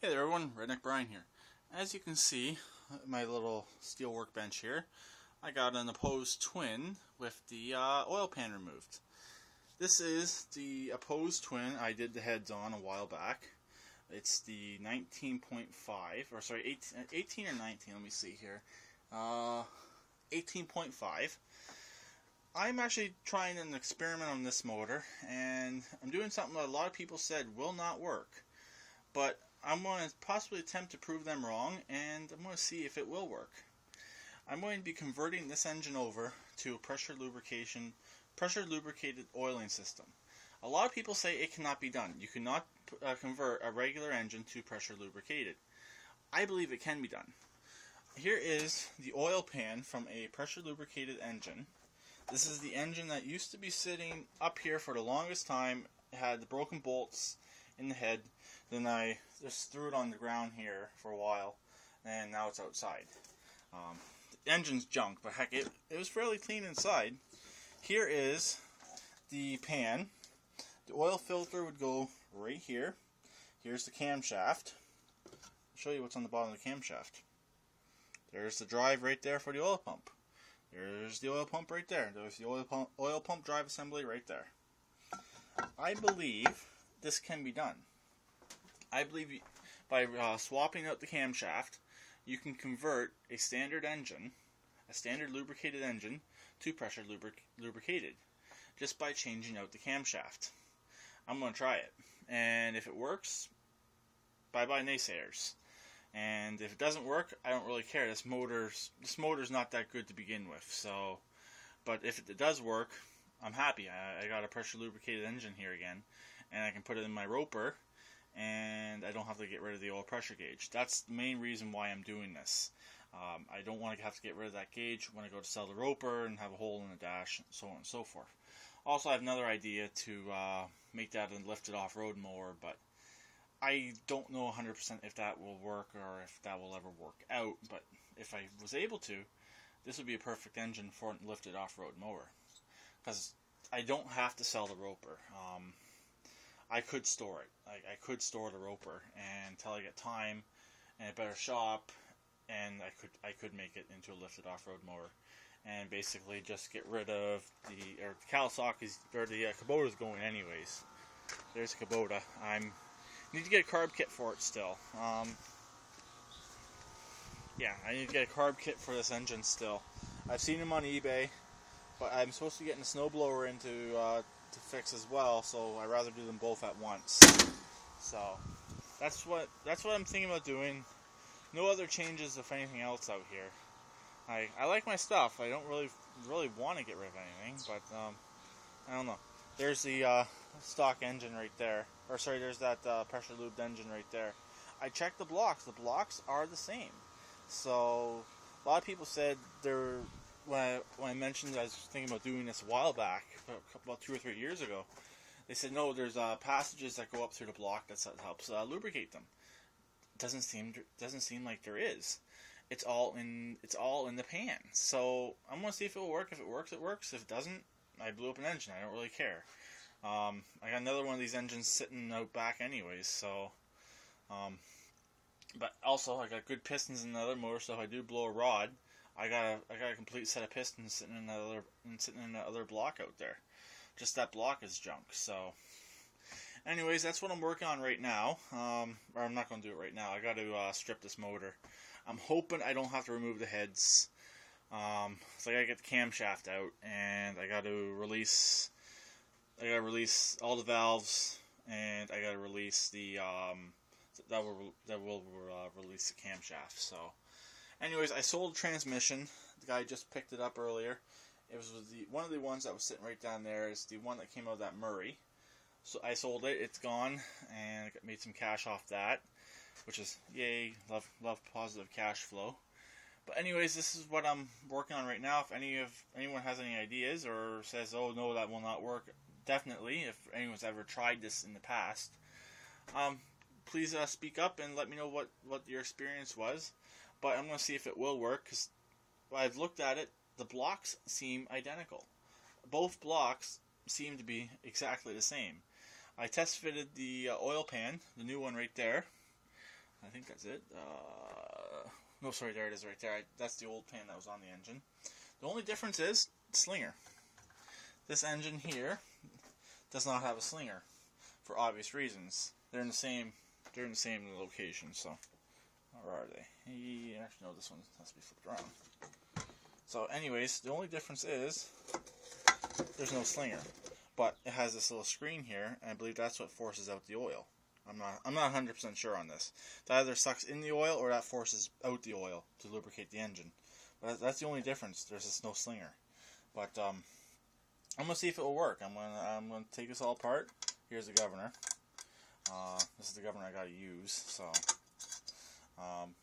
Hey there everyone, Redneck Brian here. As you can see, my little steel workbench here, I got an opposed twin with the oil pan removed. This is the opposed twin I did the heads on a while back. It's the 19.5, or sorry, 18 or 19, let me see here. 18.5. I'm actually trying an experiment on this motor, and I'm doing something that a lot of people said will not work. But I'm going to possibly attempt to prove them wrong, and I'm going to see if it will work. I'm going to be converting this engine over to a pressure lubricated oiling system. A lot of people say it cannot be done. You cannot convert a regular engine to pressure lubricated. I believe it can be done. Here is the oil pan from a pressure lubricated engine. This is the engine that used to be sitting up here for the longest time. It had the broken bolts in the head. Then I just threw it on the ground here for a while, and now it's outside. The engine's junk, but heck, it was fairly clean inside. Here is the pan. The oil filter would go right here. Here's the camshaft. I'll show you what's on the bottom of the camshaft. There's the drive right there for the oil pump. There's the oil pump right there. There's the oil pump drive assembly right there. I believe this can be done. I believe by swapping out the camshaft, you can convert a standard engine, a standard lubricated engine, to pressure lubricated, just by changing out the camshaft. I'm going to try it, and if it works, bye-bye naysayers. And if it doesn't work, I don't really care. This motor's not that good to begin with. So, but if it does work, I'm happy. I got a pressure lubricated engine here again, and I can put it in my roper, and I don't have to get rid of the oil pressure gauge. That's the main reason why I'm doing this. I don't want to have to get rid of that gauge when I go to sell the roper and have a hole in the dash, and so on and so forth. Also, I have another idea to make that a lifted off-road mower, but I don't know 100% if that will work or if that will ever work out. But if I was able to, this would be a perfect engine for a lifted off-road mower, because I don't have to sell the roper. I could store it. I could store the roper until I get time and a better shop, and I could make it into a lifted off-road mower, and basically just get rid of the cowsock or the Kubota's going anyways. There's a Kubota. I need to get a carb kit for it still. Yeah, I need to get a carb kit for this engine still. I've seen them on eBay, but I'm supposed to be getting a snowblower in to fix as well, so I'd rather do them both at once. So that's what I'm thinking about doing. No other changes of anything else out here. I like my stuff. I don't really want to get rid of anything, but I don't know. There's the stock engine right there. Or sorry, there's that pressure lubed engine right there. I checked the blocks. The blocks are the same. So a lot of people said when I mentioned I was thinking about doing this a while back, about 2 or 3 years ago, they said no, there's passages that go up through the block that helps lubricate them. Doesn't seem like there is. It's all in the pan. So I'm gonna see if it will work. If it works, it works. If it doesn't, I blew up an engine. I don't really care. I got another one of these engines sitting out back anyways. So, but also I got good pistons in the other motor. So if I do blow a rod, I got a complete set of pistons sitting in the other block out there. Just that block is junk. So, anyways, that's what I'm working on right now. Or I'm not going to do it right now. I got to strip this motor. I'm hoping I don't have to remove the heads. So I got to get the camshaft out, and I got to release all the valves, and I got to release the that will release the camshaft. So, anyways, I sold the transmission. The guy just picked it up earlier. It was one of the ones that was sitting right down there. It's the one that came out of that Murray. So I sold it. It's gone, and I made some cash off that, which is yay. Love positive cash flow. But anyways, this is what I'm working on right now. If anyone has any ideas or says, "Oh no, that will not work," definitely. If anyone's ever tried this in the past, please speak up and let me know what your experience was. But I'm going to see if it will work, because I've looked at it. The blocks seem identical. Both blocks seem to be exactly the same. I test fitted the oil pan, the new one right there. I think that's it. No, sorry, there it is right there. That's the old pan that was on the engine. The only difference is slinger. This engine here does not have a slinger for obvious reasons. They're in the same location. So, where are they? Actually, no, this one has to be flipped around. So, anyways, the only difference is there's no slinger, but it has this little screen here, and I believe that's what forces out the oil. I'm not 100% sure on this. That either sucks in the oil or that forces out the oil to lubricate the engine. But that's the only difference. There's just no slinger. But I'm gonna see if it will work. I'm gonna take this all apart. Here's the governor. This is the governor I gotta use. So,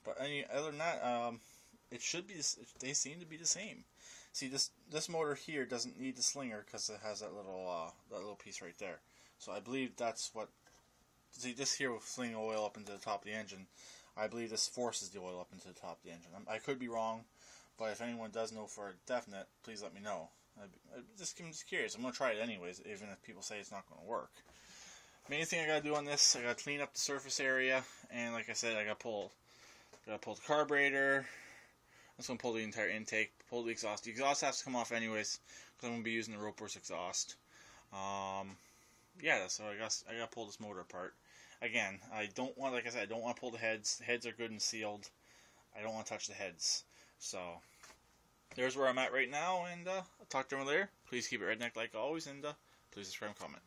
but other than that, it should be. They seem to be the same. See, this motor here doesn't need the slinger because it has that little piece right there. So I believe that's what. See, this here with slinging oil up into the top of the engine, I believe this forces the oil up into the top of the engine. I could be wrong, but if anyone does know for a definite, please let me know. I'm just curious. I'm going to try it anyways, even if people say it's not going to work. Main thing I got to do on this, I got to clean up the surface area, and like I said, I got to pull the carburetor. I'm just going to pull the entire intake, pull the exhaust. The exhaust has to come off anyways, because I'm going to be using the Ropeworks exhaust. Yeah, so I got to pull this motor apart. Again, I don't want to pull the heads. The heads are good and sealed. I don't want to touch the heads. So, there's where I'm at right now, and I'll talk to you later. Please keep it redneck like always, and please subscribe and comment.